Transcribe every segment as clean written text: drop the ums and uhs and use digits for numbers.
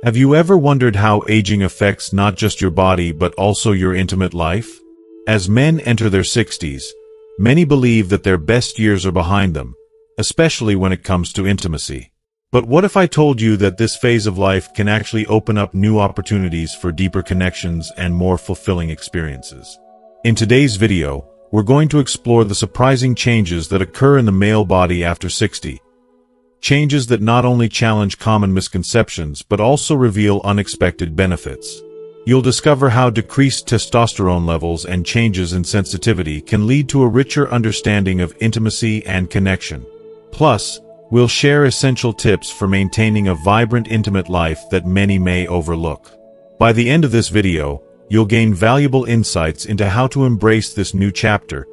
Have you ever wondered how aging affects not just your body but also your intimate life? As men enter their 60s, many believe that their best years are behind them, especially when it comes to intimacy. But what if I told you that this phase of life can actually open up new opportunities for deeper connections and more fulfilling experiences? In today's video, we're going to explore the surprising changes that occur in the male body after 60. Changes that not only challenge common misconceptions but also reveal unexpected benefits. You'll discover how decreased testosterone levels and changes in sensitivity can lead to a richer understanding of intimacy and connection. Plus, we'll share essential tips for maintaining a vibrant intimate life that many may overlook. By the end of this video, you'll gain valuable insights into how to embrace this new chapter,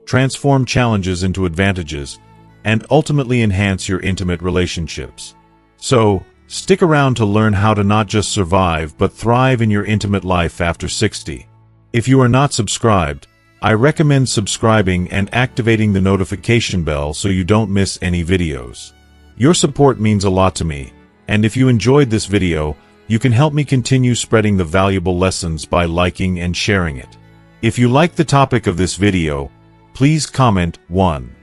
transform challenges into advantages, and ultimately enhance your intimate relationships. So, stick around to learn how to not just survive but thrive in your intimate life after 60. If you are not subscribed, I recommend subscribing and activating the notification bell so you don't miss any videos. Your support means a lot to me, and if you enjoyed this video, you can help me continue spreading the valuable lessons by liking and sharing it. If you like the topic of this video, please comment 1.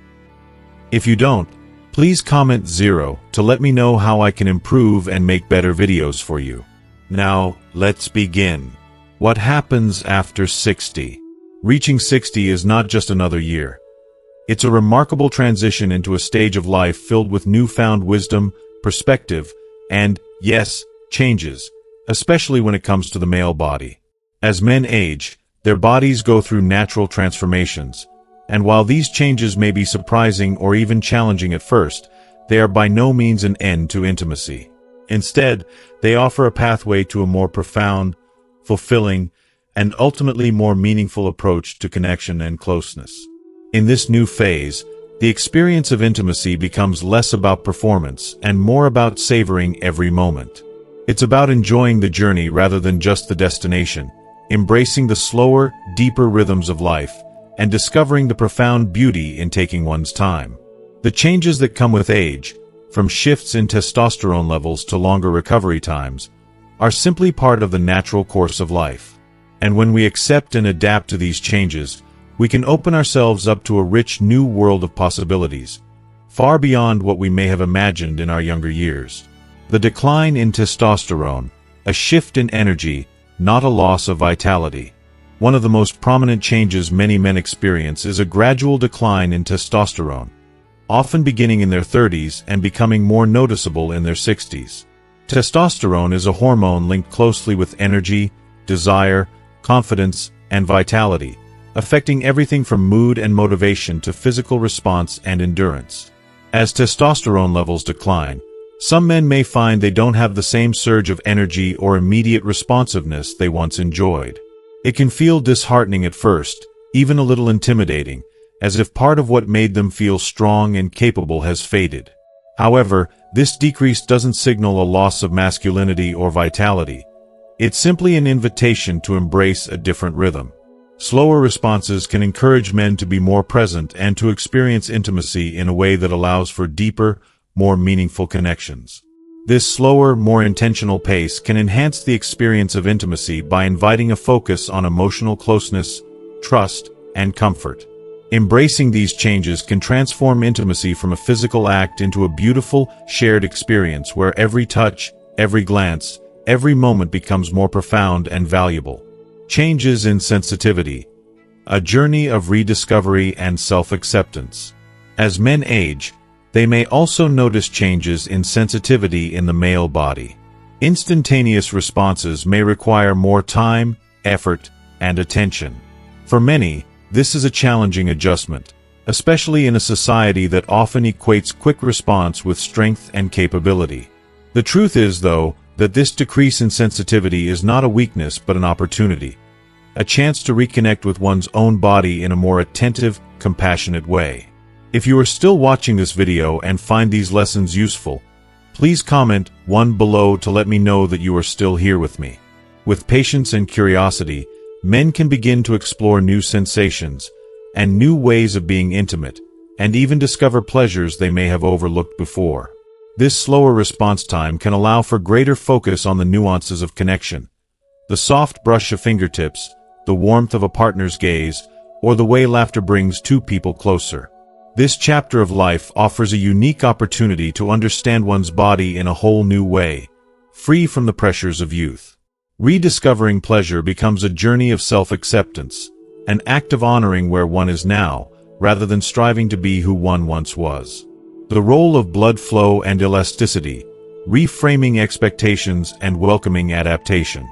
If you don't, please comment 0 to let me know how I can improve and make better videos for you. Now, let's begin. What happens after 60? Reaching 60 is not just another year. It's a remarkable transition into a stage of life filled with newfound wisdom, perspective, and, yes, changes, especially when it comes to the male body. As men age, their bodies go through natural transformations. And while these changes may be surprising or even challenging at first, they are by no means an end to intimacy. Instead, they offer a pathway to a more profound, fulfilling, and ultimately more meaningful approach to connection and closeness. In this new phase, the experience of intimacy becomes less about performance and more about savoring every moment. It's about enjoying the journey rather than just the destination, embracing the slower, deeper rhythms of life, and discovering the profound beauty in taking one's time. The changes that come with age, from shifts in testosterone levels to longer recovery times, are simply part of the natural course of life. And when we accept and adapt to these changes, we can open ourselves up to a rich new world of possibilities, far beyond what we may have imagined in our younger years. The decline in testosterone, a shift in energy, not a loss of vitality. One of the most prominent changes many men experience is a gradual decline in testosterone, often beginning in their 30s and becoming more noticeable in their 60s. Testosterone is a hormone linked closely with energy, desire, confidence, and vitality, affecting everything from mood and motivation to physical response and endurance. As testosterone levels decline, some men may find they don't have the same surge of energy or immediate responsiveness they once enjoyed. It can feel disheartening at first, even a little intimidating, as if part of what made them feel strong and capable has faded. However, this decrease doesn't signal a loss of masculinity or vitality. It's simply an invitation to embrace a different rhythm. Slower responses can encourage men to be more present and to experience intimacy in a way that allows for deeper, more meaningful connections. This slower, more intentional pace can enhance the experience of intimacy by inviting a focus on emotional closeness, trust, and comfort. Embracing these changes can transform intimacy from a physical act into a beautiful, shared experience where every touch, every glance, every moment becomes more profound and valuable. Changes in sensitivity. A journey of rediscovery and self-acceptance. As men age, they may also notice changes in sensitivity in the male body. Instantaneous responses may require more time, effort, and attention. For many, this is a challenging adjustment, especially in a society that often equates quick response with strength and capability. The truth is, though, that this decrease in sensitivity is not a weakness but an opportunity, a chance to reconnect with one's own body in a more attentive, compassionate way. If you are still watching this video and find these lessons useful, please comment 1 below to let me know that you are still here with me. With patience and curiosity, men can begin to explore new sensations and new ways of being intimate, and even discover pleasures they may have overlooked before. This slower response time can allow for greater focus on the nuances of connection. The soft brush of fingertips, the warmth of a partner's gaze, or the way laughter brings two people closer. This chapter of life offers a unique opportunity to understand one's body in a whole new way, free from the pressures of youth. Rediscovering pleasure becomes a journey of self-acceptance, an act of honoring where one is now, rather than striving to be who one once was. The role of blood flow and elasticity, reframing expectations and welcoming adaptation.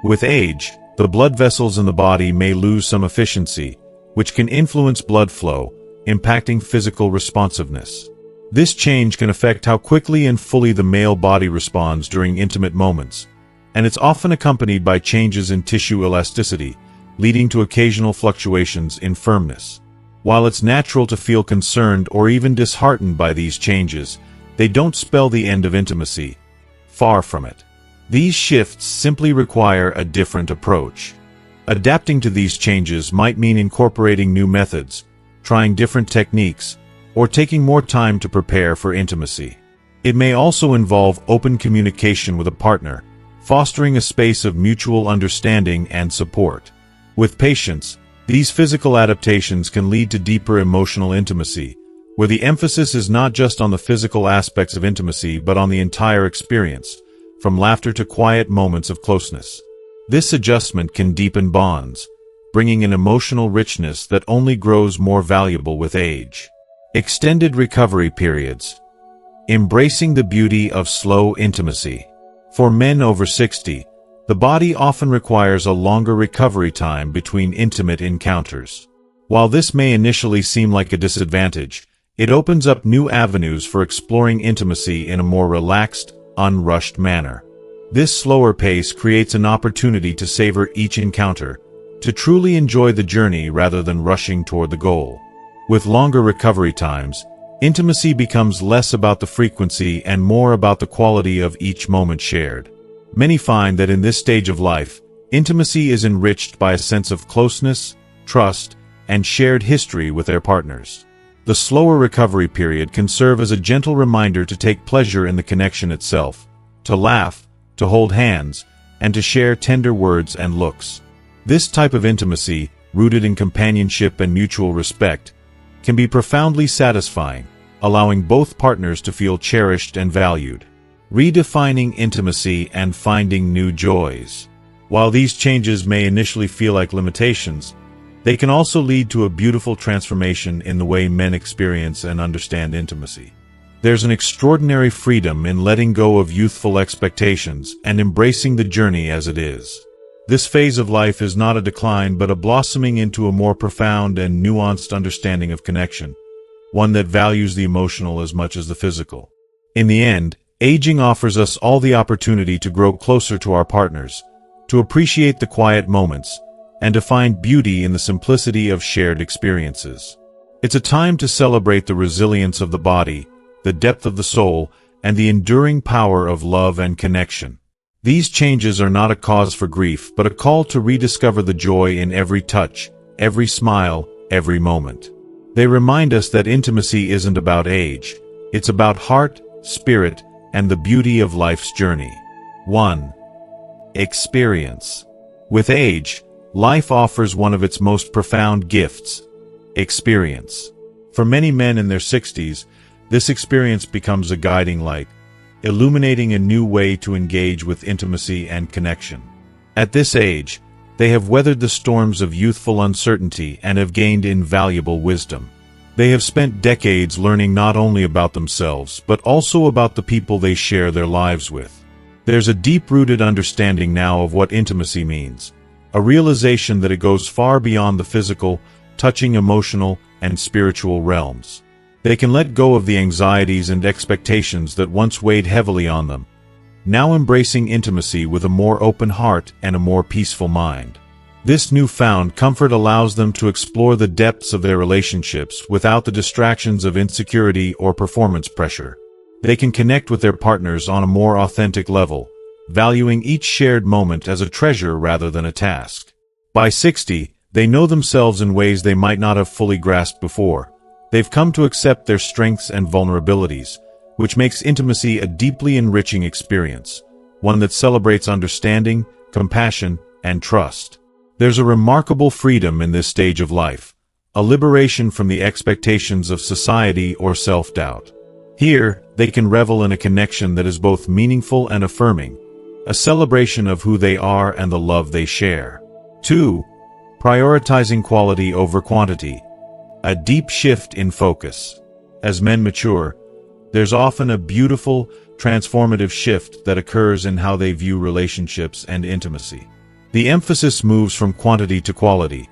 With age, the blood vessels in the body may lose some efficiency, which can influence blood flow, impacting physical responsiveness. This change can affect how quickly and fully the male body responds during intimate moments, and it's often accompanied by changes in tissue elasticity, leading to occasional fluctuations in firmness. While it's natural to feel concerned or even disheartened by these changes, they don't spell the end of intimacy. Far from it. These shifts simply require a different approach. Adapting to these changes might mean incorporating new methods, trying different techniques, or taking more time to prepare for intimacy. It may also involve open communication with a partner, fostering a space of mutual understanding and support. With patience, these physical adaptations can lead to deeper emotional intimacy, where the emphasis is not just on the physical aspects of intimacy but on the entire experience, from laughter to quiet moments of closeness. This adjustment can deepen bonds, bringing an emotional richness that only grows more valuable with age. Extended recovery periods. Embracing the beauty of slow intimacy. For men over 60, the body often requires a longer recovery time between intimate encounters. While this may initially seem like a disadvantage, it opens up new avenues for exploring intimacy in a more relaxed, unrushed manner. This slower pace creates an opportunity to savor each encounter, to truly enjoy the journey rather than rushing toward the goal. With longer recovery times, intimacy becomes less about the frequency and more about the quality of each moment shared. Many find that in this stage of life, intimacy is enriched by a sense of closeness, trust, and shared history with their partners. The slower recovery period can serve as a gentle reminder to take pleasure in the connection itself, to laugh, to hold hands, and to share tender words and looks. This type of intimacy, rooted in companionship and mutual respect, can be profoundly satisfying, allowing both partners to feel cherished and valued. Redefining intimacy and finding new joys. While these changes may initially feel like limitations, they can also lead to a beautiful transformation in the way men experience and understand intimacy. There's an extraordinary freedom in letting go of youthful expectations and embracing the journey as it is. This phase of life is not a decline but a blossoming into a more profound and nuanced understanding of connection, one that values the emotional as much as the physical. In the end, aging offers us all the opportunity to grow closer to our partners, to appreciate the quiet moments, and to find beauty in the simplicity of shared experiences. It's a time to celebrate the resilience of the body, the depth of the soul, and the enduring power of love and connection. These changes are not a cause for grief, but a call to rediscover the joy in every touch, every smile, every moment. They remind us that intimacy isn't about age, it's about heart, spirit, and the beauty of life's journey. 1. Experience. With age, life offers one of its most profound gifts: experience. For many men in their 60s, this experience becomes a guiding light, illuminating a new way to engage with intimacy and connection. At this age, they have weathered the storms of youthful uncertainty and have gained invaluable wisdom. They have spent decades learning not only about themselves, but also about the people they share their lives with. There's a deep-rooted understanding now of what intimacy means, a realization that it goes far beyond the physical, touching emotional and spiritual realms. They can let go of the anxieties and expectations that once weighed heavily on them, now embracing intimacy with a more open heart and a more peaceful mind. This newfound comfort allows them to explore the depths of their relationships without the distractions of insecurity or performance pressure. They can connect with their partners on a more authentic level, valuing each shared moment as a treasure rather than a task. By 60, they know themselves in ways they might not have fully grasped before. They've come to accept their strengths and vulnerabilities, which makes intimacy a deeply enriching experience, one that celebrates understanding, compassion, and trust. There's a remarkable freedom in this stage of life, a liberation from the expectations of society or self-doubt. Here, they can revel in a connection that is both meaningful and affirming, a celebration of who they are and the love they share. 2. Prioritizing quality over quantity. A deep shift in focus. As men mature, there's often a beautiful, transformative shift that occurs in how they view relationships and intimacy. The emphasis moves from quantity to quality.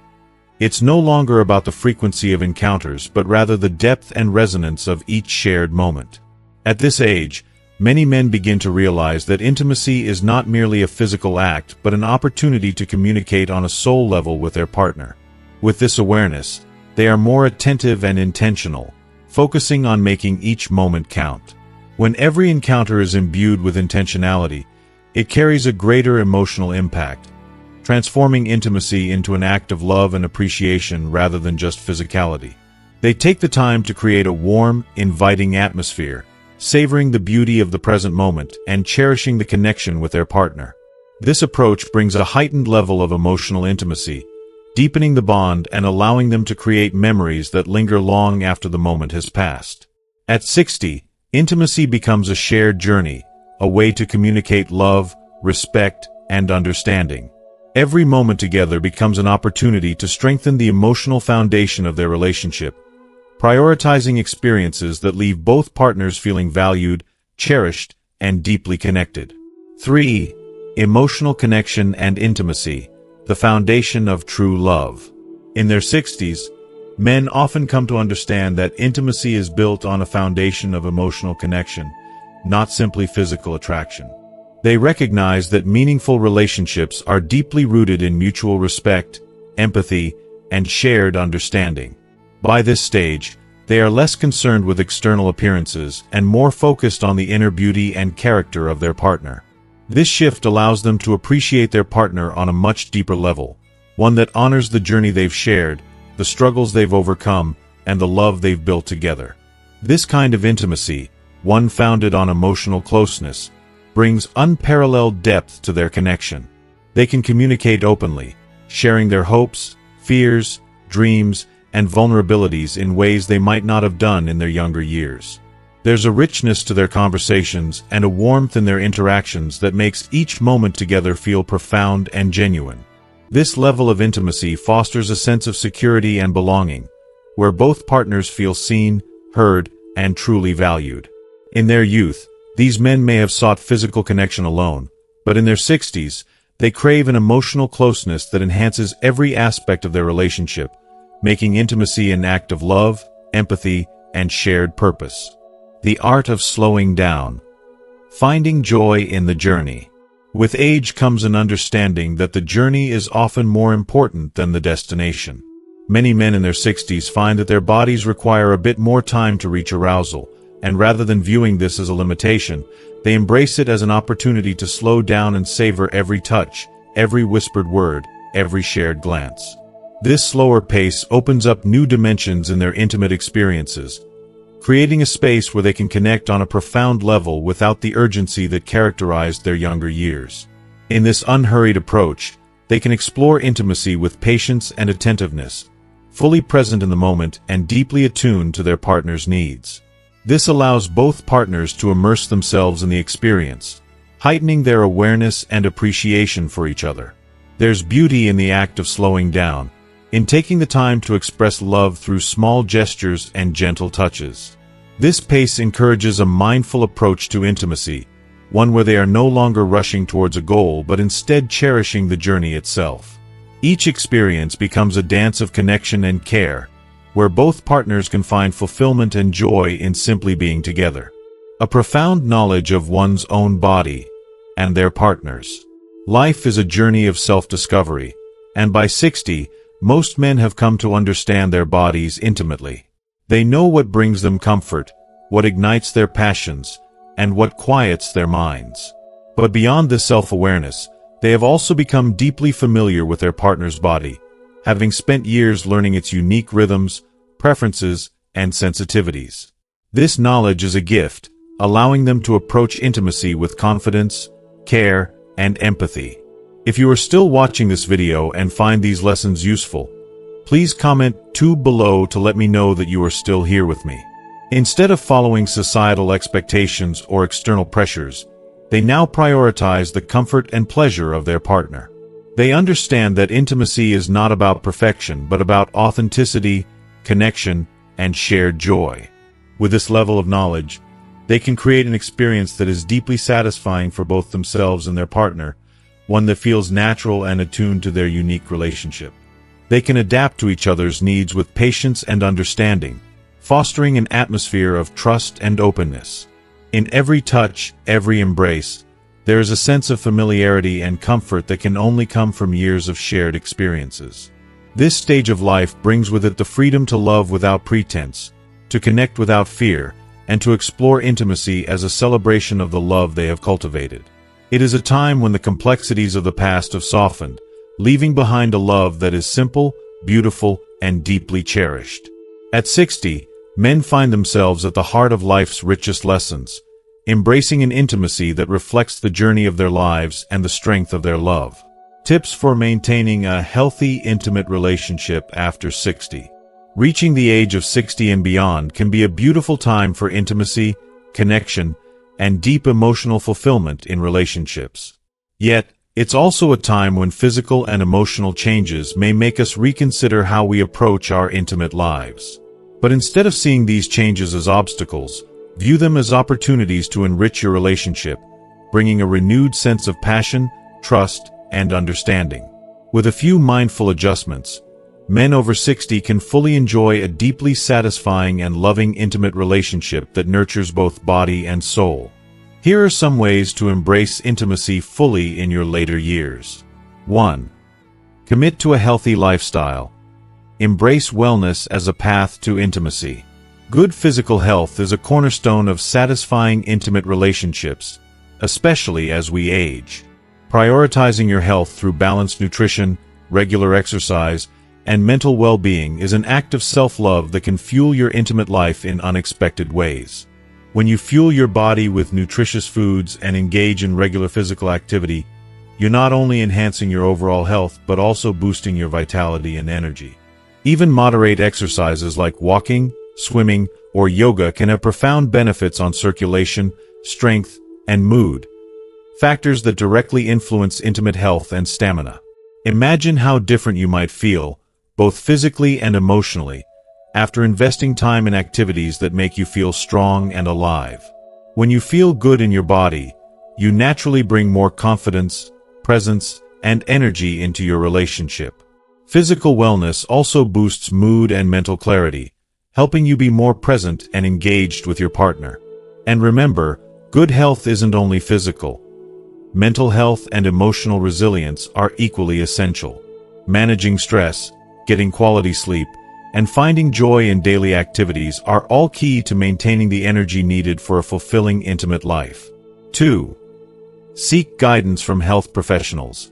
It's no longer about the frequency of encounters, but rather the depth and resonance of each shared moment. At this age, many men begin to realize that intimacy is not merely a physical act, but an opportunity to communicate on a soul level with their partner. With this awareness, they are more attentive and intentional, focusing on making each moment count. When every encounter is imbued with intentionality, it carries a greater emotional impact, transforming intimacy into an act of love and appreciation rather than just physicality. They take the time to create a warm, inviting atmosphere, savoring the beauty of the present moment and cherishing the connection with their partner. This approach brings a heightened level of emotional intimacy, deepening the bond and allowing them to create memories that linger long after the moment has passed. At 60, intimacy becomes a shared journey, a way to communicate love, respect, and understanding. Every moment together becomes an opportunity to strengthen the emotional foundation of their relationship, prioritizing experiences that leave both partners feeling valued, cherished, and deeply connected. 3. Emotional connection and intimacy, the foundation of true love. In their 60s, men often come to understand that intimacy is built on a foundation of emotional connection, not simply physical attraction. They recognize that meaningful relationships are deeply rooted in mutual respect, empathy, and shared understanding. By this stage, they are less concerned with external appearances and more focused on the inner beauty and character of their partner. This shift allows them to appreciate their partner on a much deeper level, one that honors the journey they've shared, the struggles they've overcome, and the love they've built together. This kind of intimacy, one founded on emotional closeness, brings unparalleled depth to their connection. They can communicate openly, sharing their hopes, fears, dreams, and vulnerabilities in ways they might not have done in their younger years. There's a richness to their conversations and a warmth in their interactions that makes each moment together feel profound and genuine. This level of intimacy fosters a sense of security and belonging, where both partners feel seen, heard, and truly valued. In their youth, these men may have sought physical connection alone, but in their 60s, they crave an emotional closeness that enhances every aspect of their relationship, making intimacy an act of love, empathy, and shared purpose. The art of slowing down. Finding joy in the journey. With age comes an understanding that the journey is often more important than the destination. Many men in their 60s find that their bodies require a bit more time to reach arousal, and rather than viewing this as a limitation, they embrace it as an opportunity to slow down and savor every touch, every whispered word, every shared glance. This slower pace opens up new dimensions in their intimate experiences, creating a space where they can connect on a profound level without the urgency that characterized their younger years. In this unhurried approach, they can explore intimacy with patience and attentiveness, fully present in the moment and deeply attuned to their partner's needs. This allows both partners to immerse themselves in the experience, heightening their awareness and appreciation for each other. There's beauty in the act of slowing down, in taking the time to express love through small gestures and gentle touches. This pace encourages a mindful approach to intimacy, one where they are no longer rushing towards a goal but instead cherishing the journey itself. Each experience becomes a dance of connection and care, where both partners can find fulfillment and joy in simply being together. A profound knowledge of one's own body and their partners. Life is a journey of self-discovery, and by 60, most men have come to understand their bodies intimately. They know what brings them comfort, what ignites their passions, and what quiets their minds. But beyond this self-awareness, they have also become deeply familiar with their partner's body, having spent years learning its unique rhythms, preferences, and sensitivities. This knowledge is a gift, allowing them to approach intimacy with confidence, care, and empathy. If you are still watching this video and find these lessons useful, please comment 2 below to let me know that you are still here with me. Instead of following societal expectations or external pressures, they now prioritize the comfort and pleasure of their partner. They understand that intimacy is not about perfection but about authenticity, connection, and shared joy. With this level of knowledge, they can create an experience that is deeply satisfying for both themselves and their partner, one that feels natural and attuned to their unique relationship. They can adapt to each other's needs with patience and understanding, fostering an atmosphere of trust and openness. In every touch, every embrace, there is a sense of familiarity and comfort that can only come from years of shared experiences. This stage of life brings with it the freedom to love without pretense, to connect without fear, and to explore intimacy as a celebration of the love they have cultivated. It is a time when the complexities of the past have softened, leaving behind a love that is simple, beautiful, and deeply cherished. At 60, men find themselves at the heart of life's richest lessons, embracing an intimacy that reflects the journey of their lives and the strength of their love. Tips for maintaining a healthy, intimate relationship after 60. Reaching the age of 60 and beyond can be a beautiful time for intimacy, connection, and deep emotional fulfillment in relationships. Yet, it's also a time when physical and emotional changes may make us reconsider how we approach our intimate lives. But instead of seeing these changes as obstacles, view them as opportunities to enrich your relationship, bringing a renewed sense of passion, trust, and understanding. With a few mindful adjustments, men over 60 can fully enjoy a deeply satisfying and loving intimate relationship that nurtures both body and soul. Here are some ways to embrace intimacy fully in your later years. 1. Commit to a healthy lifestyle. Embrace wellness as a path to intimacy. Good physical health is a cornerstone of satisfying intimate relationships, especially as we age. Prioritizing your health through balanced nutrition, regular exercise, and mental well-being is an act of self-love that can fuel your intimate life in unexpected ways. When you fuel your body with nutritious foods and engage in regular physical activity, you're not only enhancing your overall health but also boosting your vitality and energy. Even moderate exercises like walking, swimming, or yoga can have profound benefits on circulation, strength, and mood, factors that directly influence intimate health and stamina. Imagine how different you might feel, both physically and emotionally, after investing time in activities that make you feel strong and alive. When you feel good in your body, you naturally bring more confidence, presence, and energy into your relationship. Physical wellness also boosts mood and mental clarity, helping you be more present and engaged with your partner. And remember, good health isn't only physical. Mental health and emotional resilience are equally essential. Managing stress, getting quality sleep, and finding joy in daily activities are all key to maintaining the energy needed for a fulfilling intimate life. 2. Seek guidance from health professionals.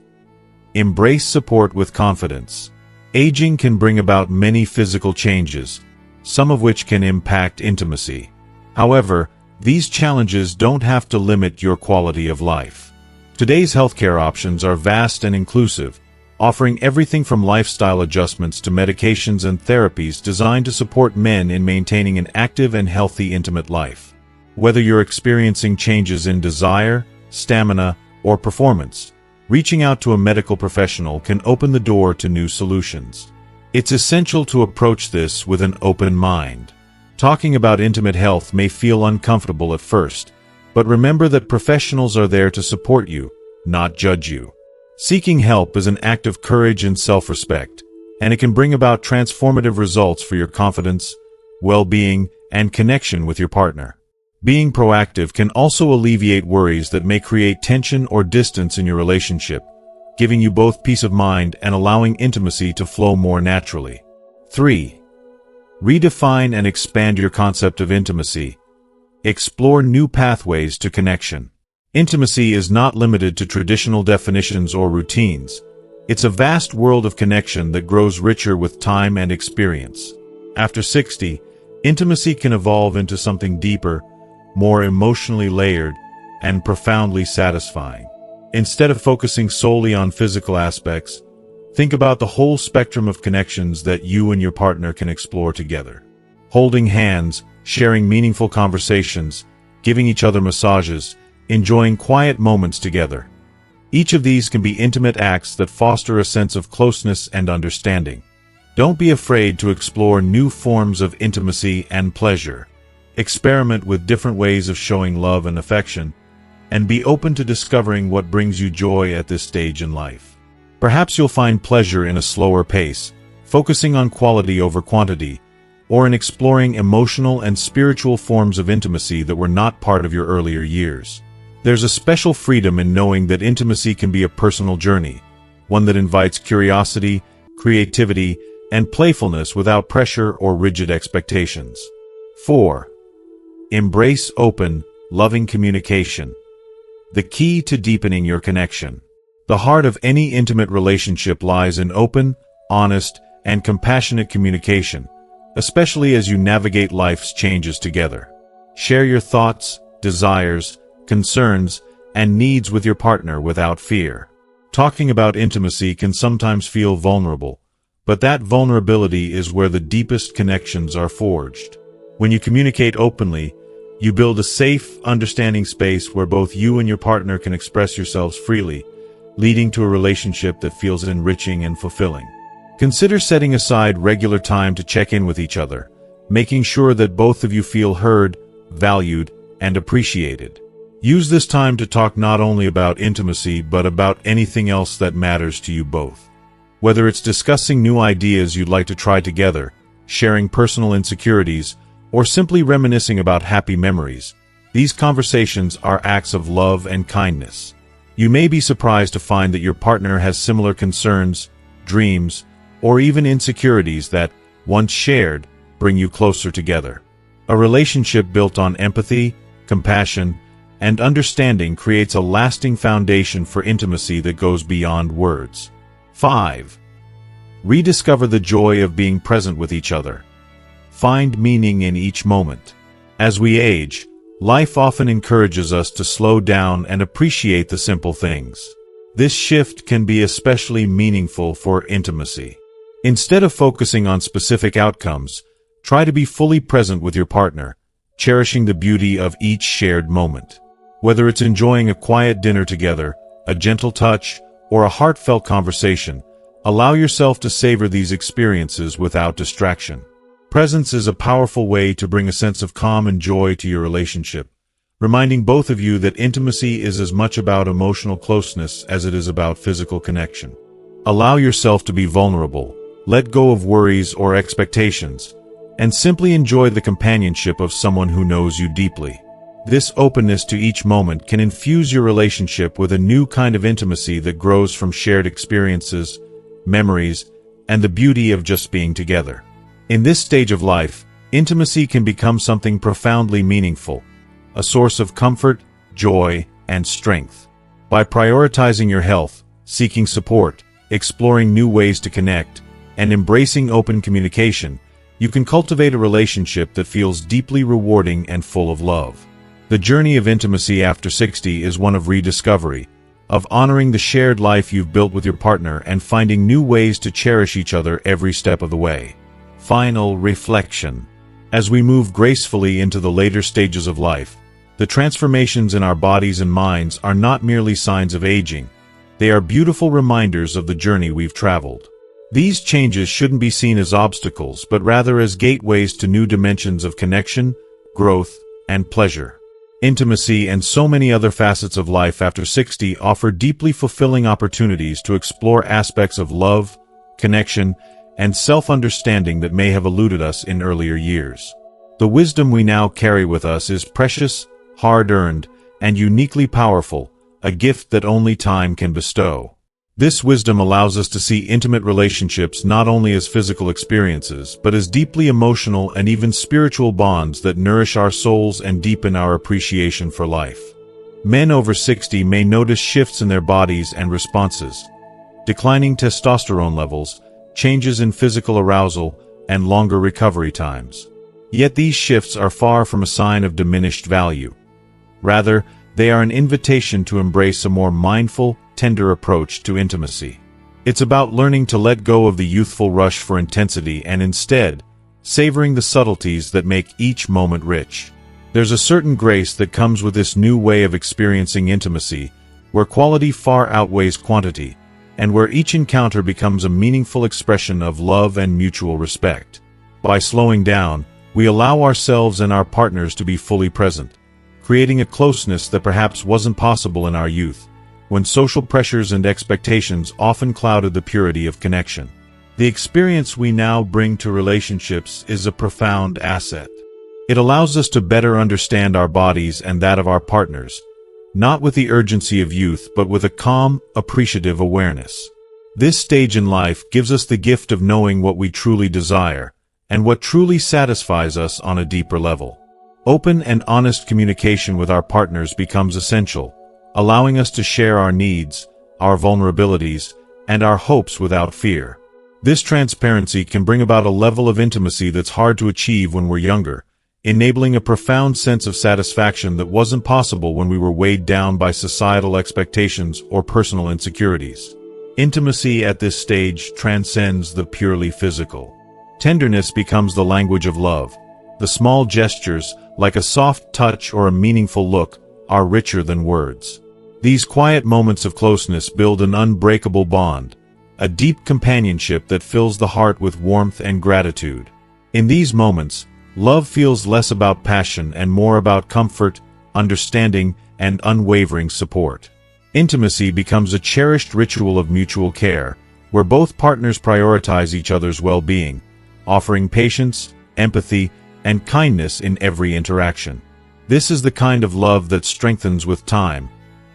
Embrace support with confidence. Aging can bring about many physical changes, some of which can impact intimacy. However, these challenges don't have to limit your quality of life. Today's healthcare options are vast and inclusive, offering everything from lifestyle adjustments to medications and therapies designed to support men in maintaining an active and healthy intimate life. Whether you're experiencing changes in desire, stamina, or performance, reaching out to a medical professional can open the door to new solutions. It's essential to approach this with an open mind. Talking about intimate health may feel uncomfortable at first, but remember that professionals are there to support you, not judge you. Seeking help is an act of courage and self-respect, and it can bring about transformative results for your confidence, well-being, and connection with your partner. Being proactive can also alleviate worries that may create tension or distance in your relationship, giving you both peace of mind and allowing intimacy to flow more naturally. 3. Redefine and expand your concept of intimacy. Explore new pathways to connection. Intimacy is not limited to traditional definitions or routines. It's a vast world of connection that grows richer with time and experience. After 60, intimacy can evolve into something deeper, more emotionally layered, and profoundly satisfying. Instead of focusing solely on physical aspects, think about the whole spectrum of connections that you and your partner can explore together. Holding hands, sharing meaningful conversations, giving each other massages, enjoying quiet moments together. Each of these can be intimate acts that foster a sense of closeness and understanding. Don't be afraid to explore new forms of intimacy and pleasure. Experiment with different ways of showing love and affection, and be open to discovering what brings you joy at this stage in life. Perhaps you'll find pleasure in a slower pace, focusing on quality over quantity, or in exploring emotional and spiritual forms of intimacy that were not part of your earlier years. There's a special freedom in knowing that intimacy can be a personal journey, one that invites curiosity, creativity, and playfulness without pressure or rigid expectations. 4. Embrace open, loving communication. The key to deepening your connection. The heart of any intimate relationship lies in open, honest, and compassionate communication, especially as you navigate life's changes together. Share your thoughts, desires, concerns, and needs with your partner without fear. Talking about intimacy can sometimes feel vulnerable, but that vulnerability is where the deepest connections are forged. When you communicate openly, you build a safe, understanding space where both you and your partner can express yourselves freely, leading to a relationship that feels enriching and fulfilling. Consider setting aside regular time to check in with each other, making sure that both of you feel heard, valued, and appreciated. Use this time to talk not only about intimacy but about anything else that matters to you both. Whether it's discussing new ideas you'd like to try together, sharing personal insecurities, or simply reminiscing about happy memories, these conversations are acts of love and kindness. You may be surprised to find that your partner has similar concerns, dreams, or even insecurities that, once shared, bring you closer together. A relationship built on empathy, compassion, and understanding creates a lasting foundation for intimacy that goes beyond words. 5. Rediscover the joy of being present with each other. Find meaning in each moment. As we age, life often encourages us to slow down and appreciate the simple things. This shift can be especially meaningful for intimacy. Instead of focusing on specific outcomes, try to be fully present with your partner, cherishing the beauty of each shared moment. Whether it's enjoying a quiet dinner together, a gentle touch, or a heartfelt conversation, allow yourself to savor these experiences without distraction. Presence is a powerful way to bring a sense of calm and joy to your relationship, reminding both of you that intimacy is as much about emotional closeness as it is about physical connection. Allow yourself to be vulnerable, let go of worries or expectations, and simply enjoy the companionship of someone who knows you deeply. This openness to each moment can infuse your relationship with a new kind of intimacy that grows from shared experiences, memories, and the beauty of just being together. In this stage of life, intimacy can become something profoundly meaningful, a source of comfort, joy, and strength. By prioritizing your health, seeking support, exploring new ways to connect, and embracing open communication, you can cultivate a relationship that feels deeply rewarding and full of love. The journey of intimacy after 60 is one of rediscovery, of honoring the shared life you've built with your partner and finding new ways to cherish each other every step of the way. Final reflection. As we move gracefully into the later stages of life, the transformations in our bodies and minds are not merely signs of aging. They are beautiful reminders of the journey we've traveled. These changes shouldn't be seen as obstacles, but rather as gateways to new dimensions of connection, growth, and pleasure. Intimacy and so many other facets of life after 60 offer deeply fulfilling opportunities to explore aspects of love, connection, and self-understanding that may have eluded us in earlier years. The wisdom we now carry with us is precious, hard-earned, and uniquely powerful, a gift that only time can bestow. This wisdom allows us to see intimate relationships not only as physical experiences, but as deeply emotional and even spiritual bonds that nourish our souls and deepen our appreciation for life. Men over 60 may notice shifts in their bodies and responses, declining testosterone levels, changes in physical arousal, and longer recovery times. Yet these shifts are far from a sign of diminished value. Rather, they are an invitation to embrace a more mindful, tender approach to intimacy. It's about learning to let go of the youthful rush for intensity and instead, savoring the subtleties that make each moment rich. There's a certain grace that comes with this new way of experiencing intimacy, where quality far outweighs quantity, and where each encounter becomes a meaningful expression of love and mutual respect. By slowing down, we allow ourselves and our partners to be fully present, creating a closeness that perhaps wasn't possible in our youth, when social pressures and expectations often clouded the purity of connection. The experience we now bring to relationships is a profound asset. It allows us to better understand our bodies and that of our partners, not with the urgency of youth but with a calm, appreciative awareness. This stage in life gives us the gift of knowing what we truly desire, and what truly satisfies us on a deeper level. Open and honest communication with our partners becomes essential, allowing us to share our needs, our vulnerabilities, and our hopes without fear. This transparency can bring about a level of intimacy that's hard to achieve when we're younger, enabling a profound sense of satisfaction that wasn't possible when we were weighed down by societal expectations or personal insecurities. Intimacy at this stage transcends the purely physical. Tenderness becomes the language of love. The small gestures, like a soft touch or a meaningful look, are richer than words. These quiet moments of closeness build an unbreakable bond, a deep companionship that fills the heart with warmth and gratitude. In these moments, love feels less about passion and more about comfort, understanding, and unwavering support. Intimacy becomes a cherished ritual of mutual care, where both partners prioritize each other's well-being, offering patience, empathy, and kindness in every interaction. This is the kind of love that strengthens with time,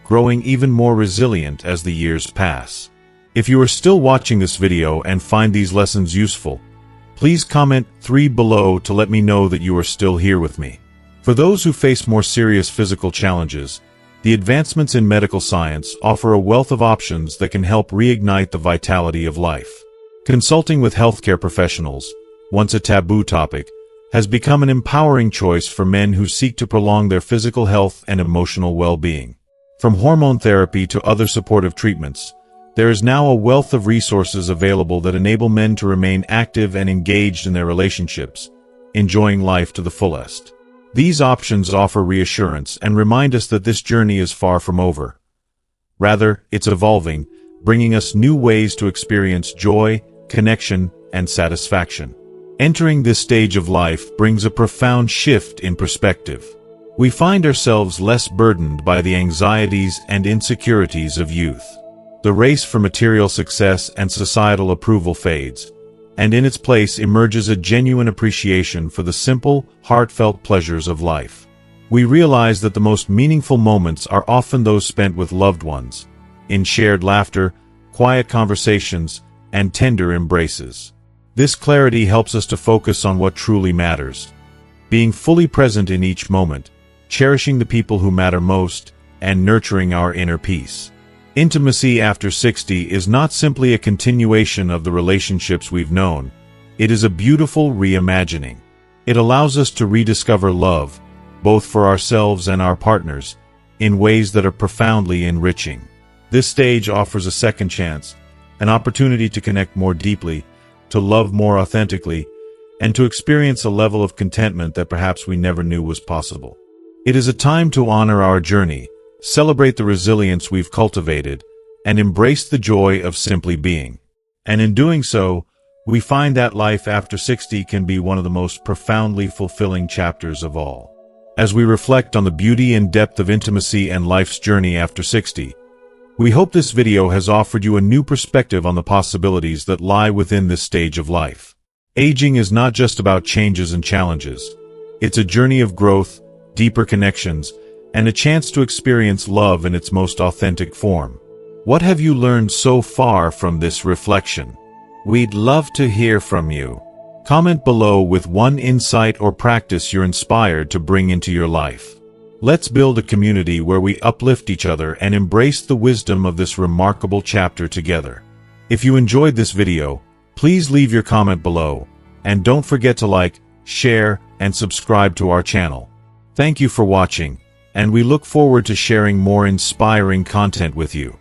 growing even more resilient as the years pass. If you are still watching this video and find these lessons useful, please comment 3 below to let me know that you are still here with me. For those who face more serious physical challenges, the advancements in medical science offer a wealth of options that can help reignite the vitality of life. Consulting with healthcare professionals, once a taboo topic, has become an empowering choice for men who seek to prolong their physical health and emotional well-being. From hormone therapy to other supportive treatments, there is now a wealth of resources available that enable men to remain active and engaged in their relationships, enjoying life to the fullest. These options offer reassurance and remind us that this journey is far from over. Rather, it's evolving, bringing us new ways to experience joy, connection, and satisfaction. Entering this stage of life brings a profound shift in perspective. We find ourselves less burdened by the anxieties and insecurities of youth. The race for material success and societal approval fades, and in its place emerges a genuine appreciation for the simple, heartfelt pleasures of life. We realize that the most meaningful moments are often those spent with loved ones, in shared laughter, quiet conversations, and tender embraces. This clarity helps us to focus on what truly matters, being fully present in each moment, cherishing the people who matter most, and nurturing our inner peace. Intimacy after 60 is not simply a continuation of the relationships we've known. It is a beautiful reimagining. It allows us to rediscover love, both for ourselves and our partners, in ways that are profoundly enriching. This stage offers a second chance, an opportunity to connect more deeply, to love more authentically, and to experience a level of contentment that perhaps we never knew was possible. It is a time to honor our journey, celebrate the resilience we've cultivated, and embrace the joy of simply being. And in doing so, we find that life after 60 can be one of the most profoundly fulfilling chapters of all. As we reflect on the beauty and depth of intimacy and life's journey after 60, we hope this video has offered you a new perspective on the possibilities that lie within this stage of life. Aging is not just about changes and challenges. It's a journey of growth, deeper connections, and a chance to experience love in its most authentic form. What have you learned so far from this reflection? We'd love to hear from you. Comment below with one insight or practice you're inspired to bring into your life. Let's build a community where we uplift each other and embrace the wisdom of this remarkable chapter together. If you enjoyed this video, please leave your comment below, and don't forget to like, share, and subscribe to our channel. Thank you for watching, and we look forward to sharing more inspiring content with you.